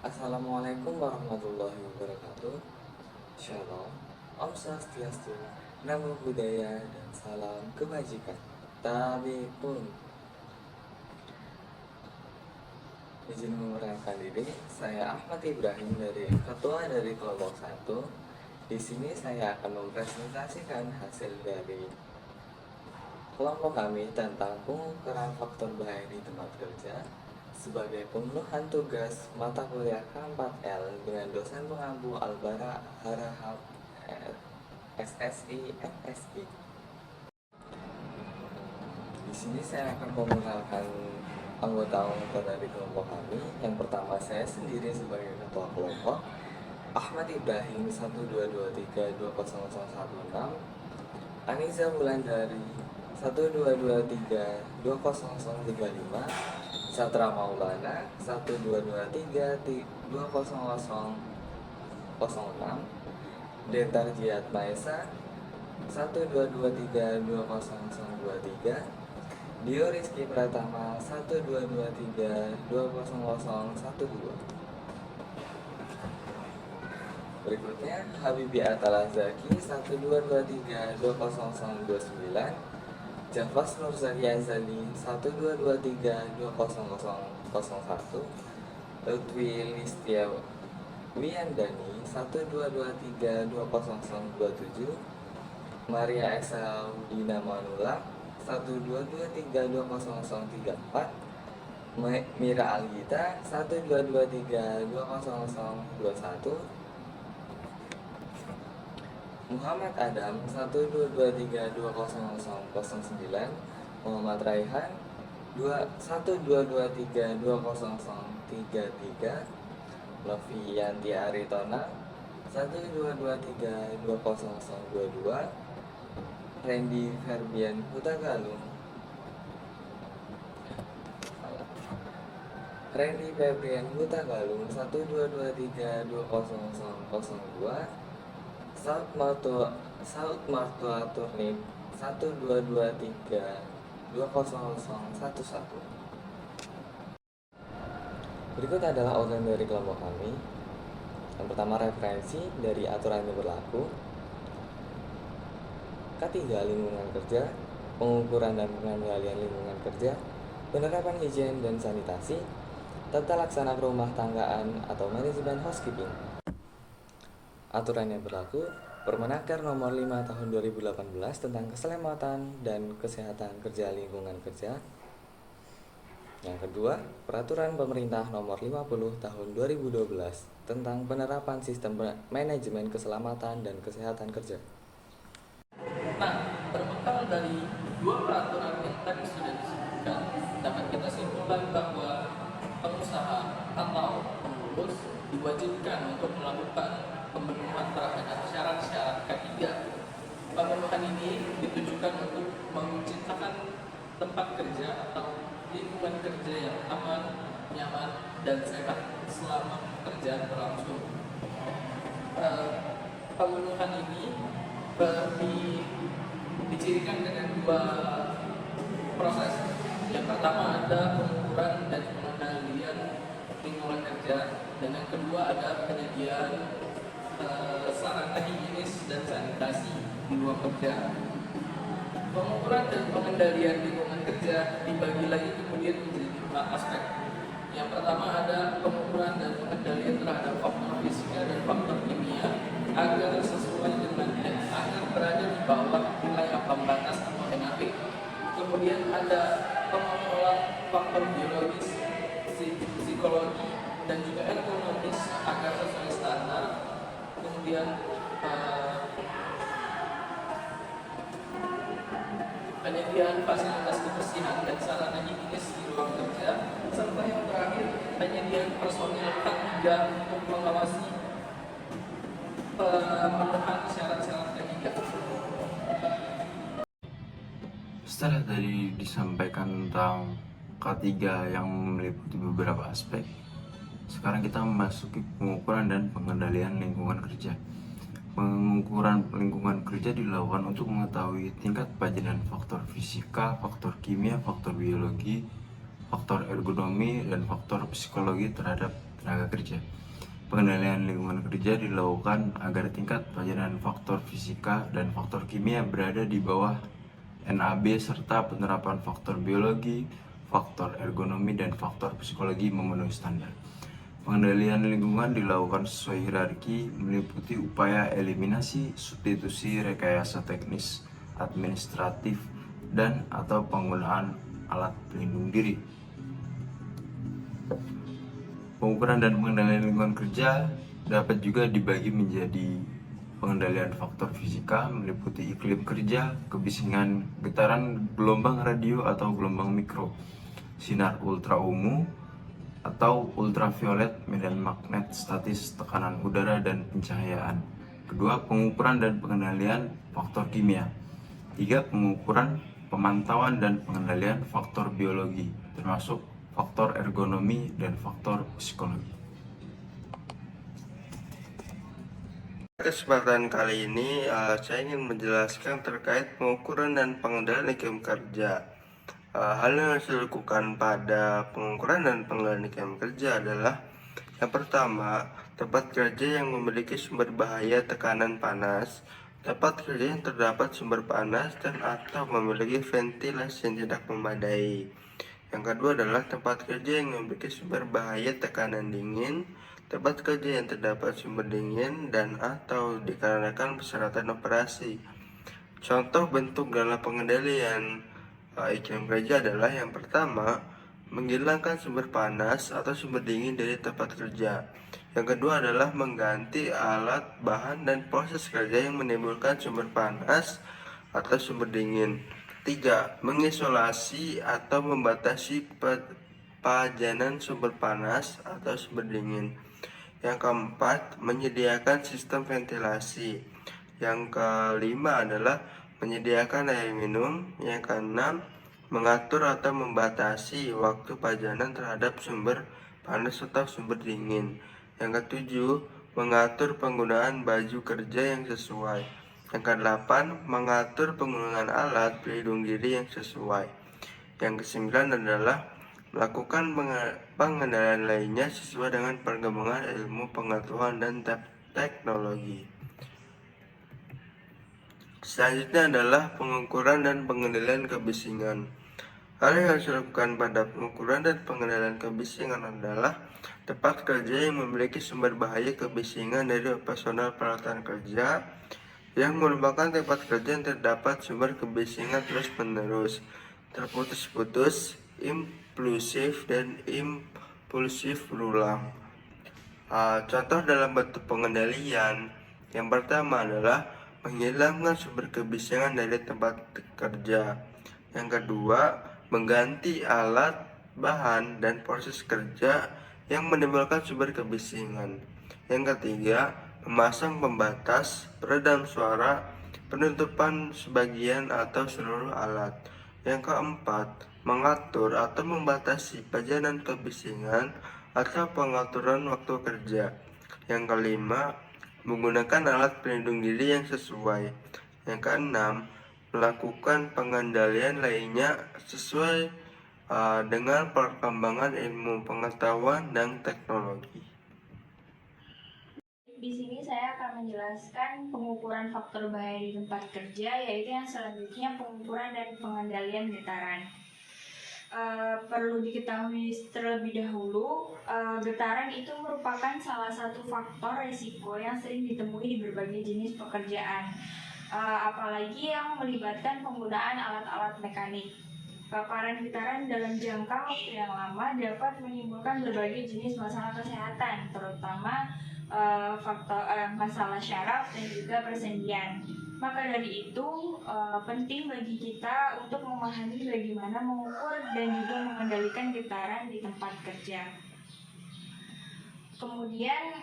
Assalamualaikum warahmatullahi wabarakatuh. Shalom, Om Swastiastu, Namo Buddhaya, dan salam kebajikan. Tabipun. Izin memperkenalkan diri, saya Ahmad Ibrahim dari Ketua dari Kelompok 1. Di sini saya akan mempresentasikan hasil dari kelompok kami tentang pengukuran faktor bahaya di tempat kerja sebagai pemenuhan tugas mata kuliah K4L dengan dosen pengampu Albara Harahap SSI MSI. Di sini saya akan memperkenalkan anggota-anggota dari kelompok kami. Yang pertama, saya sendiri sebagai ketua kelompok, Ahmad Ibrahim 122320016, Aniza Wulandari 122320035, Satra Maulana 122320006, Dentar Jiat Maesa 122320023, Dio Rizky Pratama 122320012. Berikutnya Habibi Atalah Zaki 122320029, Jafas Nurzali Azali 122320001, Lutfi Listia Wiyandani 122320027, Maria Esa Dina Manula 122320034, Mira Algita 122320021, Muhammad Adam 122320009, Muhammad Raihan 122320033, Novi Yanti Aritona 122320022, Randy Ferbian Hutagalung Randy Febrian Hutagalung 122320002, Saud Martua Turnip 122320011. Berikut adalah outline dari kelompok kami. Yang pertama, referensi dari aturan yang berlaku. Ketiga, lingkungan kerja, pengukuran dan pengendalian lingkungan kerja, penerapan higien dan sanitasi, tata laksana rumah tanggaan atau manajemen housekeeping. Aturan yang berlaku, Permenaker Nomor 5 Tahun 2018 tentang keselamatan dan kesehatan kerja lingkungan kerja. Yang kedua, Peraturan Pemerintah Nomor 50 Tahun 2012 tentang penerapan sistem manajemen keselamatan dan kesehatan kerja. Nah, berbekal dari dua peraturan yang tadi sudah disebutkan, dapat kita simpulkan bahwa pengusaha atau pengurus diwajibkan untuk melakukan pemenuhan terhadap syarat-syarat K3. Pemenuhan ini ditujukan untuk menciptakan tempat kerja atau lingkungan kerja yang aman, nyaman, dan sehat selama pekerjaan berlangsung. Pemenuhan ini dicirikan dengan dua proses. Yang pertama ada pengukuran dan pengendalian lingkungan kerja, dan yang kedua ada penyediaan sarana higienis dan sanitasi di ruang kerja. Pengukuran dan pengendalian lingkungan kerja dibagi lagi kemudian menjadi 4 aspek. Yang pertama ada pengukuran dan pengendalian terhadap faktor fisika dan faktor kimia agar sesuai dengan agar berada di bawah nilai ambang batas atau NAB. Kemudian ada pengelolaan faktor biologis, psikologi, dan juga ekonomis agar sesuai standar. Kemudian penyediaan fasilitas kebersihan dan sarana higienis di ruang kerja, serta yang terakhir penyediaan personil K3 untuk mengawasi pemenuhan syarat-syarat K3. Setelah tadi disampaikan tentang K3 yang meliputi beberapa aspek, sekarang kita memasuki pengukuran dan pengendalian lingkungan kerja. Pengukuran lingkungan kerja dilakukan untuk mengetahui tingkat pajanan faktor fisika, faktor kimia, faktor biologi, faktor ergonomi, dan faktor psikologi terhadap tenaga kerja. Pengendalian lingkungan kerja dilakukan agar tingkat pelajaran faktor fisika dan faktor kimia berada di bawah NAB serta penerapan faktor biologi, faktor ergonomi, dan faktor psikologi memenuhi standar. Pengendalian lingkungan dilakukan sesuai hierarki, meliputi upaya eliminasi, substitusi, rekayasa teknis, administratif, dan atau penggunaan alat pelindung diri. Pengukuran dan pengendalian lingkungan kerja dapat juga dibagi menjadi pengendalian faktor fisika, meliputi iklim kerja, kebisingan, getaran, gelombang radio atau gelombang mikro, sinar ultra ungu atau ultraviolet, medan magnet statis, tekanan udara, dan pencahayaan. Kedua, pengukuran dan pengendalian faktor kimia. Tiga, pengukuran, pemantauan, dan pengendalian faktor biologi, termasuk faktor ergonomi dan faktor psikologi. Kesempatan kali ini saya ingin menjelaskan terkait pengukuran dan pengendalian iklim kerja. Hal yang harus dilakukan pada pengukuran dan pengendalian iklim kerja adalah yang pertama, tempat kerja yang memiliki sumber bahaya tekanan panas, tempat kerja yang terdapat sumber panas dan atau memiliki ventilasi yang tidak memadai. Yang kedua adalah tempat kerja yang memiliki sumber bahaya tekanan dingin, tempat kerja yang terdapat sumber dingin dan atau dikarenakan persyaratan operasi. Contoh bentuk dalam pengendalian iklim kerja adalah yang pertama, menghilangkan sumber panas atau sumber dingin dari tempat kerja. Yang kedua adalah mengganti alat, bahan, dan proses kerja yang menimbulkan sumber panas atau sumber dingin. 3. Mengisolasi atau membatasi pajanan sumber panas atau sumber dingin. Yang keempat, menyediakan sistem ventilasi. Yang kelima adalah menyediakan air minum. Yang keenam, mengatur atau membatasi waktu pajanan terhadap sumber panas atau sumber dingin. Yang ketujuh, mengatur penggunaan baju kerja yang sesuai. Yang kedelapan, mengatur penggunaan alat pelindung diri yang sesuai. Yang kesembilan adalah melakukan pengendalian lainnya sesuai dengan perkembangan ilmu pengetahuan dan teknologi. Selanjutnya adalah pengukuran dan pengendalian kebisingan. Hal yang harus dilakukan pada pengukuran dan pengendalian kebisingan adalah tempat kerja yang memiliki sumber bahaya kebisingan dari operasional peralatan kerja, yang merupakan tempat kerja yang terdapat sumber kebisingan terus-menerus, terputus-putus, impulsif, dan impulsif berulang. Contoh dalam bentuk pengendalian yang pertama adalah menghilangkan sumber kebisingan dari tempat kerja. Yang kedua, mengganti alat, bahan, dan proses kerja yang menimbulkan sumber kebisingan. Yang ketiga, memasang pembatas, peredam suara, penutupan sebagian atau seluruh alat. Yang keempat, mengatur atau membatasi pajanan kebisingan atau pengaturan waktu kerja. Yang kelima, menggunakan alat pelindung diri yang sesuai. Yang keenam, melakukan pengendalian lainnya sesuai dengan perkembangan ilmu pengetahuan dan teknologi. Di sini saya akan menjelaskan pengukuran faktor bahaya di tempat kerja, yaitu yang selanjutnya pengukuran dan pengendalian getaran. Perlu diketahui terlebih dahulu, getaran itu merupakan salah satu faktor risiko yang sering ditemui di berbagai jenis pekerjaan, apalagi yang melibatkan penggunaan alat-alat mekanik. Paparan getaran dalam jangka waktu yang lama dapat menimbulkan berbagai jenis masalah kesehatan, terutama masalah syaraf dan juga persendian. Maka dari itu penting bagi kita untuk memahami bagaimana mengukur dan juga mengendalikan getaran di tempat kerja. Kemudian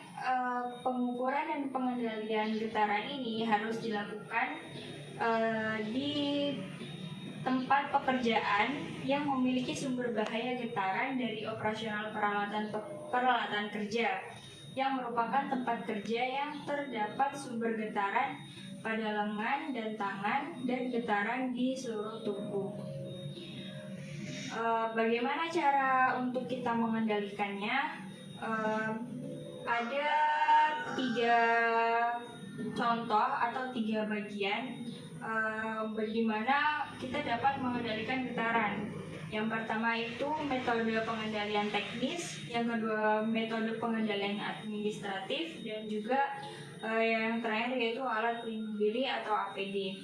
pengukuran dan pengendalian getaran ini harus dilakukan di tempat pekerjaan yang memiliki sumber bahaya getaran dari operasional peralatan kerja, yang merupakan tempat kerja yang terdapat sumber getaran pada lengan dan tangan dan getaran di seluruh tubuh. Bagaimana cara untuk kita mengendalikannya? Ada 3 contoh atau 3 bagian bagaimana kita dapat mengendalikan getaran. Yang pertama itu metode pengendalian teknis, yang kedua metode pengendalian administratif, dan juga yang terakhir yaitu alat pelindung diri atau APD.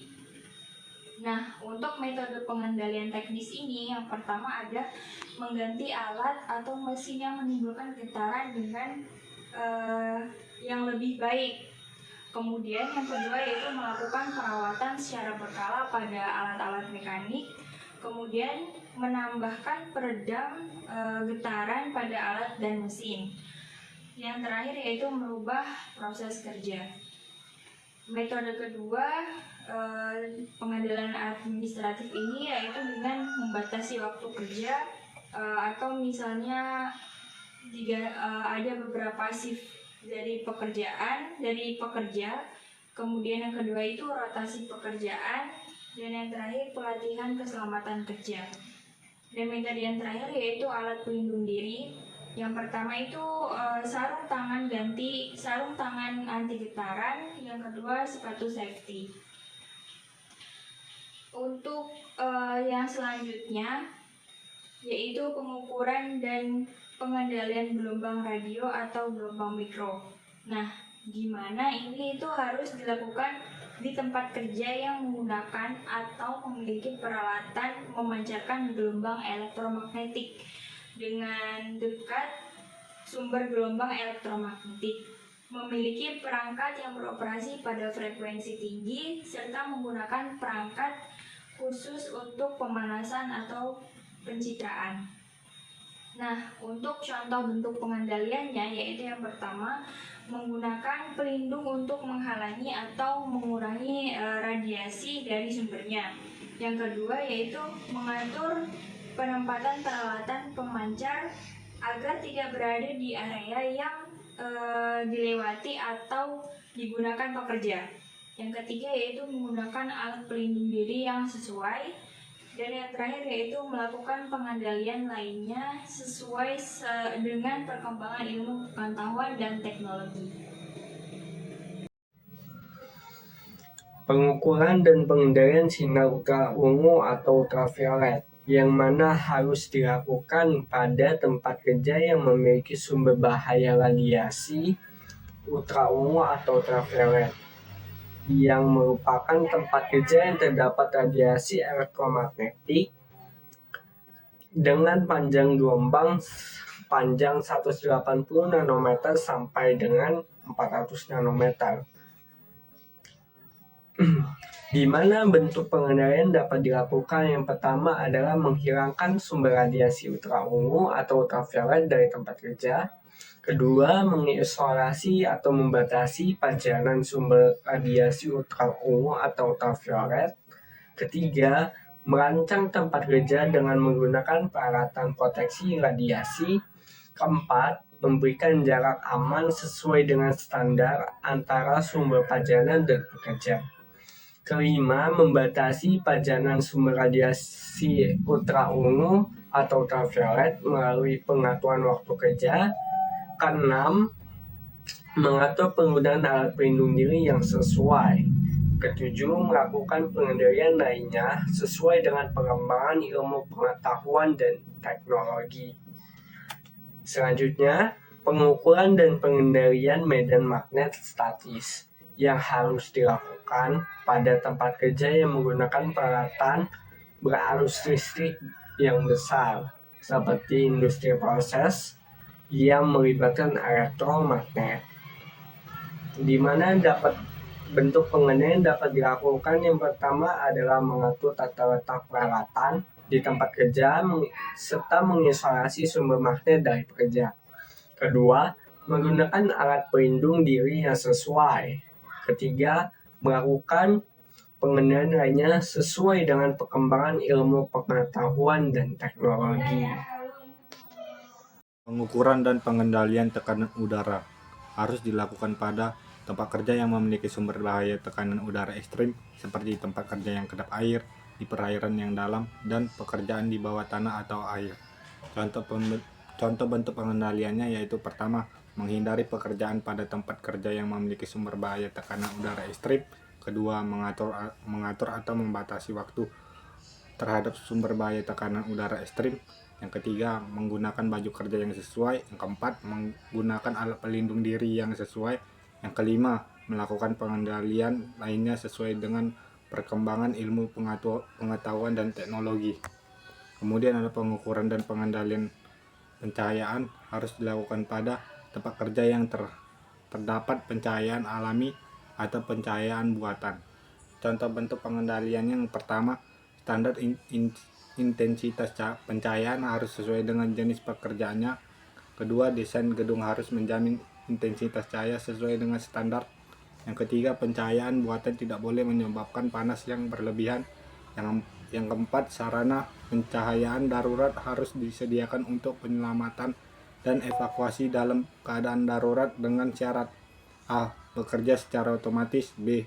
Nah, untuk metode pengendalian teknis ini, yang pertama ada mengganti alat atau mesin yang menimbulkan getaran dengan yang lebih baik. Kemudian yang kedua yaitu melakukan perawatan secara berkala pada alat-alat mekanik. Kemudian menambahkan peredam getaran pada alat dan mesin. Yang terakhir yaitu merubah proses kerja. Metode kedua pengendalian administratif ini yaitu dengan membatasi waktu kerja atau misalnya jika ada beberapa shift dari pekerja. Kemudian yang kedua itu rotasi pekerjaan, dan yang terakhir pelatihan keselamatan kerja. Dan metode yang terakhir yaitu alat pelindung diri. Yang pertama itu sarung tangan anti getaran, yang kedua sepatu safety. Untuk yang selanjutnya yaitu pengukuran dan pengendalian gelombang radio atau gelombang mikro. Nah, gimana ini itu harus dilakukan di tempat kerja yang menggunakan atau memiliki peralatan memancarkan gelombang elektromagnetik dengan dekat sumber gelombang elektromagnetik, memiliki perangkat yang beroperasi pada frekuensi tinggi, serta menggunakan perangkat khusus untuk pemanasan atau pencitraan. Nah, untuk contoh bentuk pengendaliannya yaitu yang pertama menggunakan pelindung untuk menghalangi atau mengurangi radiasi dari sumbernya. Yang kedua yaitu mengatur penempatan peralatan pemancar agar tidak berada di area yang dilewati atau digunakan pekerja. Yang ketiga yaitu menggunakan alat pelindung diri yang sesuai. Dan yang terakhir yaitu melakukan pengendalian lainnya sesuai dengan perkembangan ilmu pengetahuan dan teknologi. Pengukuran dan pengendalian sinar ultraviolet atau ultraviolet, yang mana harus dilakukan pada tempat kerja yang memiliki sumber bahaya radiasi ultraviolet atau ultraviolet, yang merupakan tempat kerja yang terdapat radiasi elektromagnetik dengan panjang gelombang panjang 180 nanometer sampai dengan 400 nanometer. Di mana bentuk pengendalian dapat dilakukan. Yang pertama adalah menghilangkan sumber radiasi ultraviolet atau ultraviolet dari tempat kerja. Kedua, mengisolasi atau membatasi pajanan sumber radiasi ultraviolet atau ultraviolet. Ketiga, merancang tempat kerja dengan menggunakan peralatan proteksi radiasi. Keempat, memberikan jarak aman sesuai dengan standar antara sumber pajanan dan pekerja. Kelima, membatasi pajanan sumber radiasi ultraviolet atau ultraviolet melalui pengaturan waktu kerja. Keenam, mengatur penggunaan alat pelindung diri yang sesuai. Ketujuh, melakukan pengendalian lainnya sesuai dengan perkembangan ilmu pengetahuan dan teknologi. Selanjutnya, pengukuran dan pengendalian medan magnet statis yang harus dilakukan pada tempat kerja yang menggunakan peralatan berarus listrik yang besar, seperti industri proses yang melibatkan elektromagnet, di mana bentuk pengendalian dapat dilakukan. Yang pertama adalah mengatur tata letak peralatan di tempat kerja serta mengisolasi sumber magnet dari pekerja. Kedua, menggunakan alat pelindung diri yang sesuai. Ketiga, melakukan pengendalian lainnya sesuai dengan perkembangan ilmu pengetahuan dan teknologi. Pengukuran dan pengendalian tekanan udara harus dilakukan pada tempat kerja yang memiliki sumber bahaya tekanan udara ekstrim seperti tempat kerja yang kedap air, di perairan yang dalam, dan pekerjaan di bawah tanah atau air. Contoh bentuk pengendaliannya yaitu pertama, menghindari pekerjaan pada tempat kerja yang memiliki sumber bahaya tekanan udara ekstrim. Kedua, mengatur atau membatasi waktu terhadap sumber bahaya tekanan udara ekstrim. Yang ketiga, menggunakan baju kerja yang sesuai. Yang keempat, menggunakan alat pelindung diri yang sesuai. Yang kelima, melakukan pengendalian lainnya sesuai dengan perkembangan ilmu pengetahuan dan teknologi. Kemudian ada pengukuran dan pengendalian pencahayaan harus dilakukan pada tempat kerja yang terdapat pencahayaan alami atau pencahayaan buatan. Contoh bentuk pengendaliannya yang pertama, standar intensitas pencahayaan harus sesuai dengan jenis pekerjaannya. Kedua, desain gedung harus menjamin intensitas cahaya sesuai dengan standar. Yang ketiga, pencahayaan buatan tidak boleh menyebabkan panas yang berlebihan. Yang keempat, sarana pencahayaan darurat harus disediakan untuk penyelamatan dan evakuasi dalam keadaan darurat dengan syarat: A. Bekerja secara otomatis. B.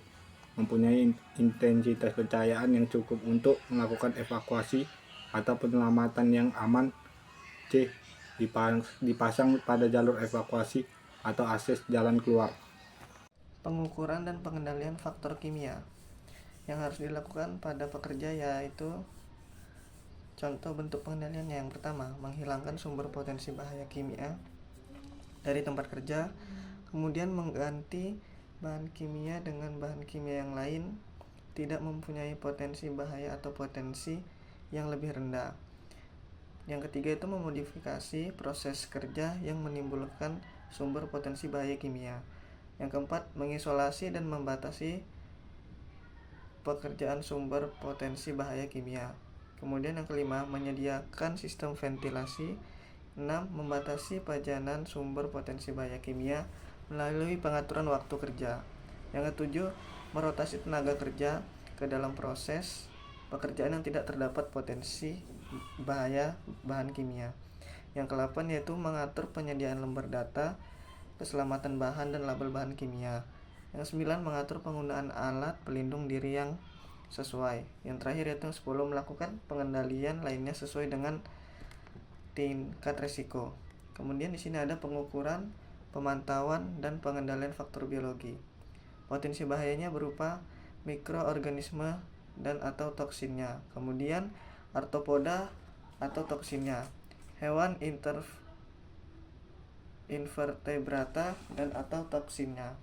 Mempunyai intensitas pencahayaan yang cukup untuk melakukan evakuasi atau penyelamatan yang aman. C. Dipasang pada jalur evakuasi atau akses jalan keluar. Pengukuran dan pengendalian faktor kimia yang harus dilakukan pada pekerja yaitu contoh bentuk pengendaliannya. Yang pertama, menghilangkan sumber potensi bahaya kimia dari tempat kerja, kemudian mengganti bahan kimia dengan bahan kimia yang lain tidak mempunyai potensi bahaya atau potensi yang lebih rendah. Yang ketiga itu memodifikasi proses kerja yang menimbulkan sumber potensi bahaya kimia. Yang keempat, mengisolasi dan membatasi pekerjaan sumber potensi bahaya kimia. Kemudian yang kelima, menyediakan sistem ventilasi. 6. Membatasi pajanan sumber potensi bahaya kimia melalui pengaturan waktu kerja. Yang ketujuh, merotasi tenaga kerja ke dalam proses pekerjaan yang tidak terdapat potensi bahaya bahan kimia. Yang ke-8 yaitu mengatur penyediaan lembar data keselamatan bahan dan label bahan kimia. Yang 9, mengatur penggunaan alat pelindung diri yang sesuai. Yang terakhir yaitu 10, melakukan pengendalian lainnya sesuai dengan tingkat risiko. Kemudian di sini ada pengukuran, pemantauan, dan pengendalian faktor biologi. Potensi bahayanya berupa mikroorganisme dan atau toksinnya. Kemudian arthropoda atau toksinnya, hewan invertebrata dan atau toksinnya,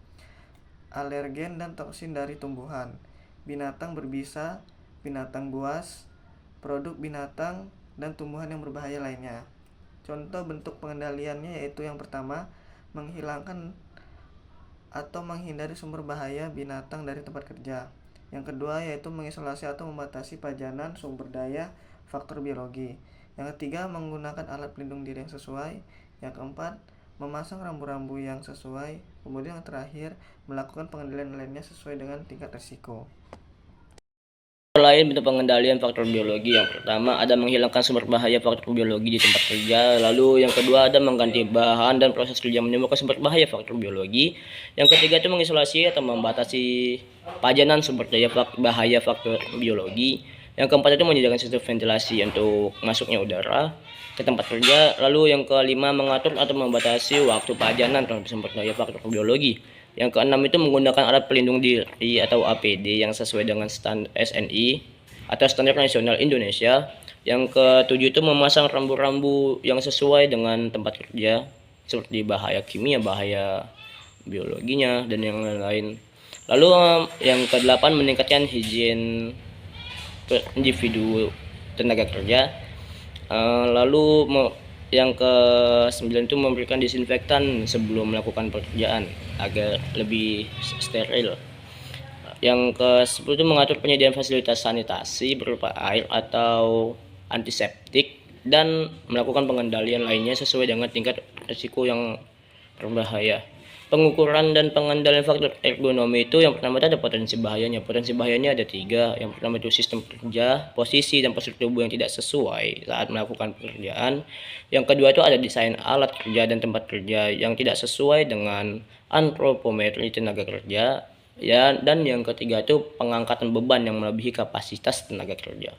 alergen dan toksin dari tumbuhan, binatang berbisa, binatang buas, produk binatang dan tumbuhan yang berbahaya lainnya. Contoh bentuk pengendaliannya yaitu yang pertama, menghilangkan atau menghindari sumber bahaya binatang dari tempat kerja. Yang kedua yaitu mengisolasi atau membatasi pajanan sumber daya faktor biologi. Yang ketiga, menggunakan alat pelindung diri yang sesuai. Yang keempat, memasang rambu-rambu yang sesuai. Kemudian yang terakhir, melakukan pengendalian lainnya sesuai dengan tingkat risiko. Lain bentuk pengendalian faktor biologi, yang pertama ada menghilangkan sumber bahaya faktor biologi di tempat kerja. Lalu yang kedua ada mengganti bahan dan proses kerja menimbulkan sumber bahaya faktor biologi. Yang ketiga itu mengisolasi atau membatasi pajanan sumber daya bahaya faktor biologi. Yang keempat itu menyediakan sistem ventilasi untuk masuknya udara ke tempat kerja. Lalu yang kelima, mengatur atau membatasi waktu pajanan terhadap sumber daya faktor biologi. Yang keenam itu menggunakan alat pelindung diri atau APD yang sesuai dengan standar SNI atau Standar Nasional Indonesia. Yang ketujuh itu memasang rambu-rambu yang sesuai dengan tempat kerja seperti bahaya kimia, bahaya biologinya, dan yang lain-lain. Lalu yang kedelapan, meningkatkan higien individu tenaga kerja. Lalu yang ke-9 itu memberikan disinfektan sebelum melakukan pekerjaan agar lebih steril. Yang ke-10 itu mengatur penyediaan fasilitas sanitasi berupa air atau antiseptik dan melakukan pengendalian lainnya sesuai dengan tingkat risiko yang berbahaya. Pengukuran dan pengendalian faktor ergonomi itu yang pertama ada potensi bahayanya. Potensi bahayanya ada 3. Yang pertama itu sistem kerja, posisi dan postur tubuh yang tidak sesuai saat melakukan pekerjaan. Yang kedua itu ada desain alat kerja dan tempat kerja yang tidak sesuai dengan antropometri tenaga kerja. Ya, dan yang ketiga itu pengangkatan beban yang melebihi kapasitas tenaga kerja.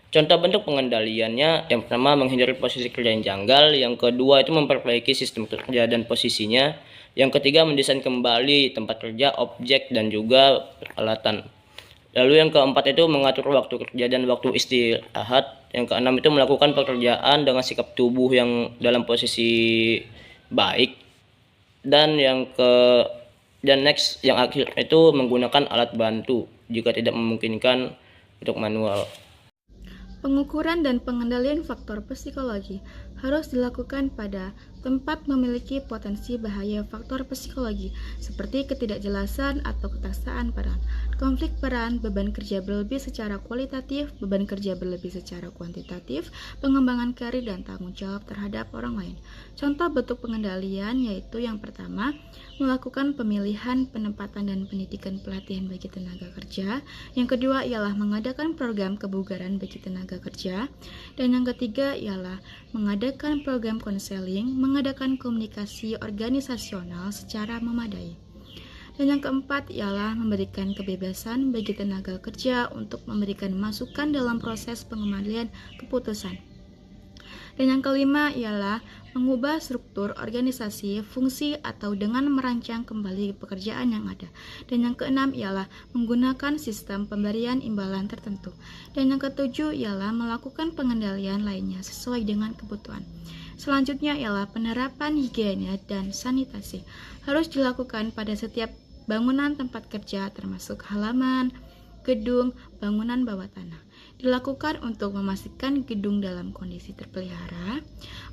Contoh bentuk pengendaliannya, yang pertama menghindari posisi kerja yang janggal, yang kedua itu memperbaiki sistem kerja dan posisinya, yang ketiga mendesain kembali tempat kerja, objek, dan juga peralatan. Lalu yang keempat itu mengatur waktu kerja dan waktu istirahat, yang keenam itu melakukan pekerjaan dengan sikap tubuh yang dalam posisi baik, dan next yang akhir itu menggunakan alat bantu jika tidak memungkinkan untuk manual. Pengukuran dan pengendalian faktor psikologi harus dilakukan pada tempat memiliki potensi bahaya faktor psikologi seperti ketidakjelasan atau ketaksaan peran, konflik peran, beban kerja berlebih secara kualitatif, beban kerja berlebih secara kuantitatif, pengembangan karir dan tanggung jawab terhadap orang lain. Contoh bentuk pengendalian yaitu yang pertama, melakukan pemilihan, penempatan dan pendidikan pelatihan bagi tenaga kerja. Yang kedua ialah mengadakan program kebugaran bagi tenaga kerja. Dan yang ketiga ialah mengadakan program konseling, mengadakan komunikasi organisasional secara memadai. Dan yang keempat ialah memberikan kebebasan bagi tenaga kerja untuk memberikan masukan dalam proses pengambilan keputusan. Dan yang kelima ialah mengubah struktur organisasi, fungsi, atau dengan merancang kembali pekerjaan yang ada. Dan yang keenam ialah menggunakan sistem pemberian imbalan tertentu. Dan yang ketujuh ialah melakukan pengendalian lainnya sesuai dengan kebutuhan. Selanjutnya ialah penerapan higiene dan sanitasi. Harus dilakukan pada setiap bangunan tempat kerja termasuk halaman, gedung, bangunan bawah tanah. Dilakukan untuk memastikan gedung dalam kondisi terpelihara,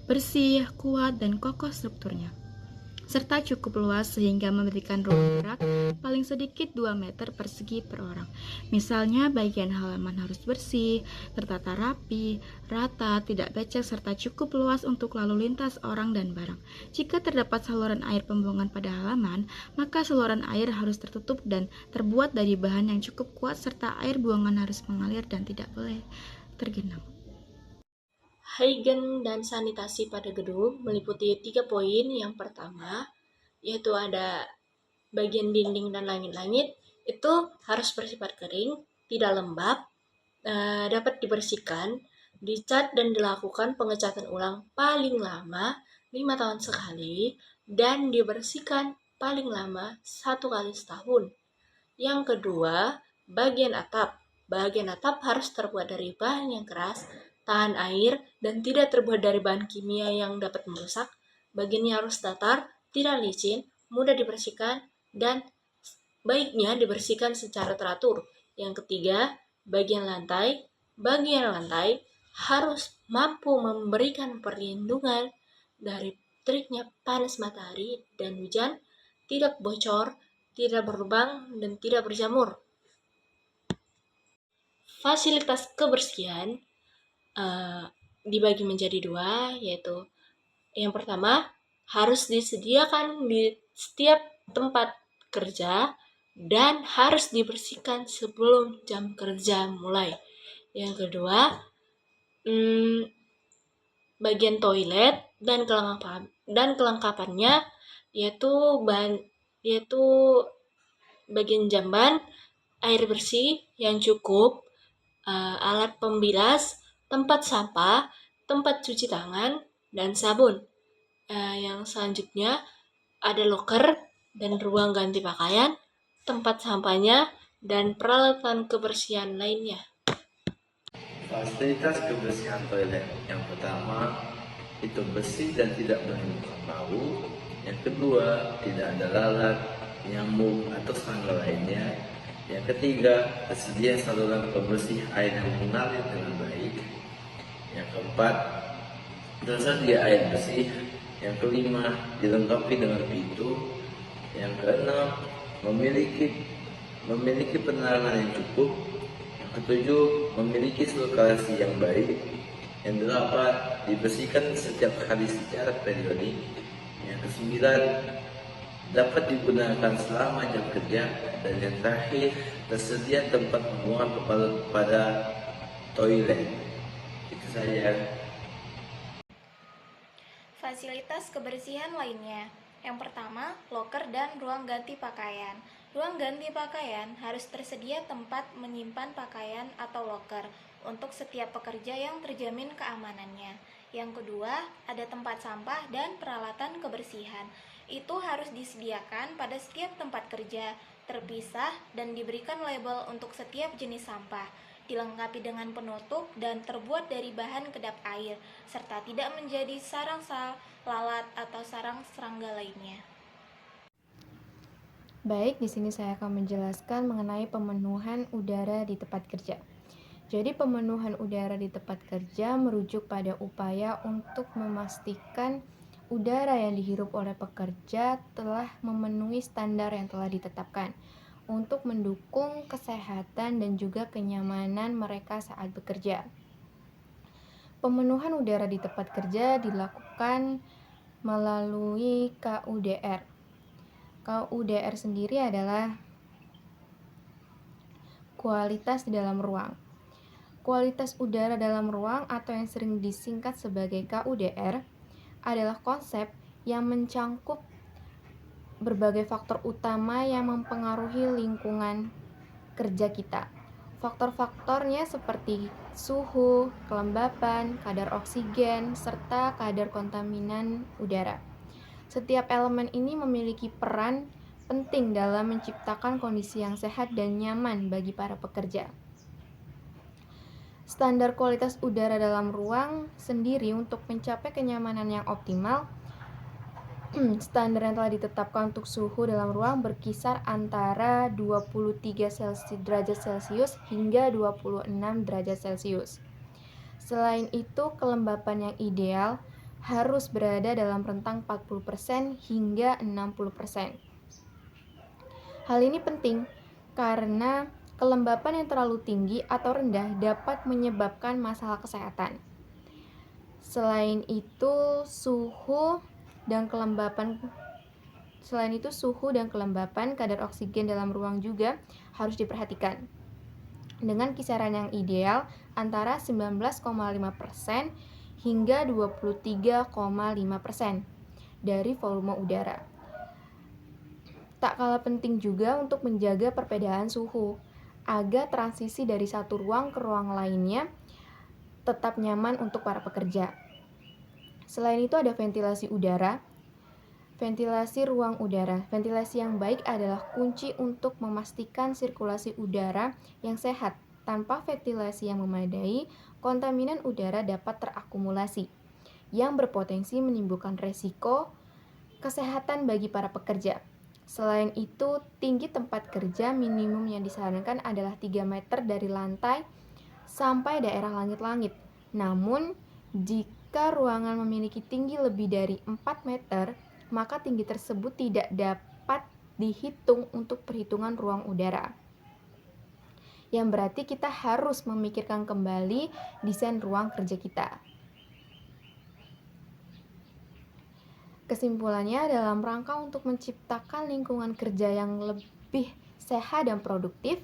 bersih, kuat, dan kokoh strukturnya, serta cukup luas sehingga memberikan ruang gerak paling sedikit 2 meter persegi per orang. Misalnya bagian halaman harus bersih, tertata rapi, rata, tidak becek, serta cukup luas untuk lalu lintas orang dan barang. Jika terdapat saluran air pembuangan pada halaman, maka saluran air harus tertutup dan terbuat dari bahan yang cukup kuat serta air buangan harus mengalir dan tidak boleh tergenang. Hygiene dan sanitasi pada gedung meliputi 3 poin. Yang pertama, yaitu ada bagian dinding dan langit-langit itu harus bersifat kering, tidak lembab, dapat dibersihkan, dicat dan dilakukan pengecatan ulang paling lama 5 tahun sekali, dan dibersihkan paling lama 1 kali setahun. Yang kedua, bagian atap. Bagian atap harus terbuat dari bahan yang keras, tahan air, dan tidak terbuat dari bahan kimia yang dapat merusak. Bagiannya harus datar, tidak licin, mudah dibersihkan, dan baiknya dibersihkan secara teratur. Yang ketiga, bagian lantai. Bagian lantai harus mampu memberikan perlindungan dari teriknya panas matahari dan hujan, tidak bocor, tidak berlubang, dan tidak berjamur. Fasilitas kebersihan dibagi menjadi 2, yaitu yang pertama harus disediakan di setiap tempat kerja dan harus dibersihkan sebelum jam kerja mulai. Yang kedua, bagian toilet dan kelengkapannya yaitu bagian jamban, air bersih yang cukup, alat pembilas, tempat sampah, tempat cuci tangan, dan sabun. Yang selanjutnya ada loker dan ruang ganti pakaian, tempat sampahnya, dan peralatan kebersihan lainnya. Fasilitas kebersihan toilet yang pertama itu bersih dan tidak menimbulkan bau. Yang kedua, tidak ada lalat, nyamuk atau serangga lainnya. Yang ketiga, tersedia saluran pembersih air yang mengalir dengan baik. Yang keempat, tersedia air bersih. Yang kelima, dilengkapi dengan pintu. Yang keenam, memiliki penerangan yang cukup. Yang ketujuh, memiliki sirkulasi yang baik. Yang delapan, dibersihkan setiap hari secara periodik. Yang kesembilan, dapat digunakan selama jam kerja. Dan yang terakhir, tersedia tempat pembuangan pada toilet. Itu saja. Fasilitas kebersihan lainnya Yang pertama, loker dan ruang ganti pakaian. Ruang ganti pakaian harus tersedia tempat menyimpan pakaian atau loker untuk setiap pekerja yang terjamin keamanannya. Yang kedua, ada tempat sampah dan peralatan kebersihan. Itu harus disediakan pada setiap tempat kerja, terpisah dan diberikan label untuk setiap jenis sampah, dilengkapi dengan penutup dan terbuat dari bahan kedap air, serta tidak menjadi sarang lalat atau sarang serangga lainnya. Baik, di sini saya akan menjelaskan mengenai pemenuhan udara di tempat kerja. Jadi pemenuhan udara di tempat kerja merujuk pada upaya untuk memastikan udara yang dihirup oleh pekerja telah memenuhi standar yang telah ditetapkan untuk mendukung kesehatan dan juga kenyamanan mereka saat bekerja. Pemenuhan udara di tempat kerja dilakukan melalui KUDR. KUDR sendiri adalah kualitas di dalam ruang. Kualitas udara dalam ruang atau yang sering disingkat sebagai KUDR adalah konsep yang mencangkup berbagai faktor utama yang mempengaruhi lingkungan kerja kita. Faktor-faktornya seperti suhu, kelembapan, kadar oksigen, serta kadar kontaminan udara. Setiap elemen ini memiliki peran penting dalam menciptakan kondisi yang sehat dan nyaman bagi para pekerja. Standar kualitas udara dalam ruang sendiri untuk mencapai kenyamanan yang optimal, standar yang telah ditetapkan untuk suhu dalam ruang berkisar antara 23 derajat Celcius hingga 26 derajat Celcius. Selain itu, kelembapan yang ideal harus berada dalam rentang 40% hingga 60%. Hal ini penting karena kelembapan yang terlalu tinggi atau rendah dapat menyebabkan masalah kesehatan. Selain itu, suhu dan kelembapan kadar oksigen dalam ruang juga harus diperhatikan. Dengan kisaran yang ideal antara 19,5% hingga 23,5% dari volume udara. Tak kalah penting juga untuk menjaga perbedaan suhu agar transisi dari satu ruang ke ruang lainnya tetap nyaman untuk para pekerja. Selain itu ada ventilasi udara. Ventilasi ruang udara. Ventilasi yang baik adalah kunci untuk memastikan sirkulasi udara yang sehat. Tanpa ventilasi yang memadai, kontaminan udara dapat terakumulasi yang berpotensi menimbulkan resiko kesehatan bagi para pekerja. Selain itu, tinggi tempat kerja minimum yang disarankan adalah 3 meter dari lantai sampai daerah langit-langit. Namun, jika ruangan memiliki tinggi lebih dari 4 meter, maka tinggi tersebut tidak dapat dihitung untuk perhitungan ruang udara. Yang berarti kita harus memikirkan kembali desain ruang kerja kita. Kesimpulannya, dalam rangka untuk menciptakan lingkungan kerja yang lebih sehat dan produktif,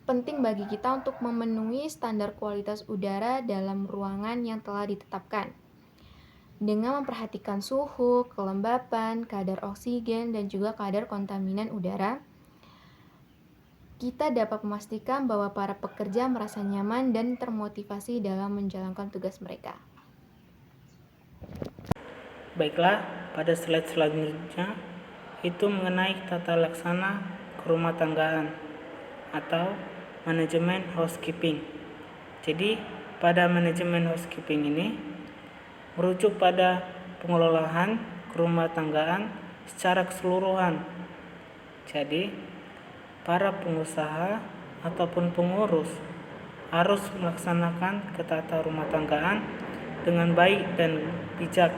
penting bagi kita untuk memenuhi standar kualitas udara dalam ruangan yang telah ditetapkan. Dengan memperhatikan suhu, kelembapan, kadar oksigen, dan juga kadar kontaminan udara, kita dapat memastikan bahwa para pekerja merasa nyaman dan termotivasi dalam menjalankan tugas mereka. Baiklah, pada slide selanjutnya itu mengenai tata laksana kerumah tanggaan atau manajemen housekeeping. Jadi, pada manajemen housekeeping ini merujuk pada pengelolaan kerumah tanggaan secara keseluruhan. Jadi, para pengusaha ataupun pengurus harus melaksanakan ketata rumah tanggaan dengan baik dan bijak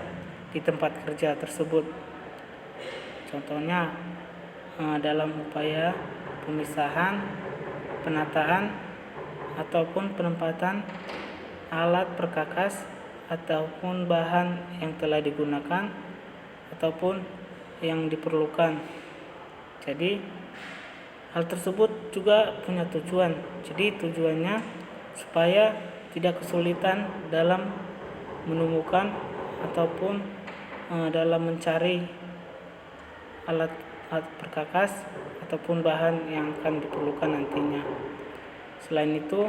di tempat kerja tersebut. Contohnya dalam upaya pemisahan, penataan, ataupun penempatan alat perkakas ataupun bahan yang telah digunakan ataupun yang diperlukan. Jadi hal tersebut juga punya tujuan. Jadi tujuannya supaya tidak kesulitan dalam menemukan ataupun dalam mencari alat perkakas ataupun bahan yang akan diperlukan nantinya. Selain itu,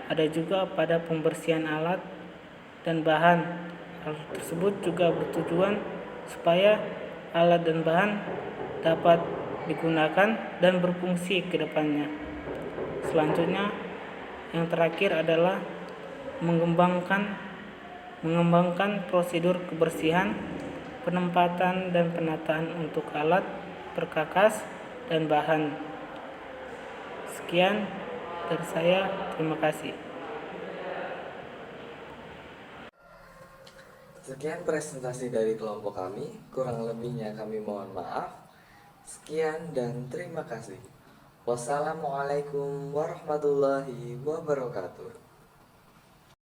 ada juga pada pembersihan alat dan bahan. Hal tersebut juga bertujuan supaya alat dan bahan dapat digunakan dan berfungsi ke depannya. Selanjutnya, yang terakhir adalah mengembangkan prosedur kebersihan, penempatan dan penataan untuk alat, perkakas, dan bahan. Sekian dari saya, terima kasih. Sekian presentasi dari kelompok kami, kurang lebihnya kami mohon maaf. Sekian dan terima kasih. Wassalamualaikum warahmatullahi wabarakatuh.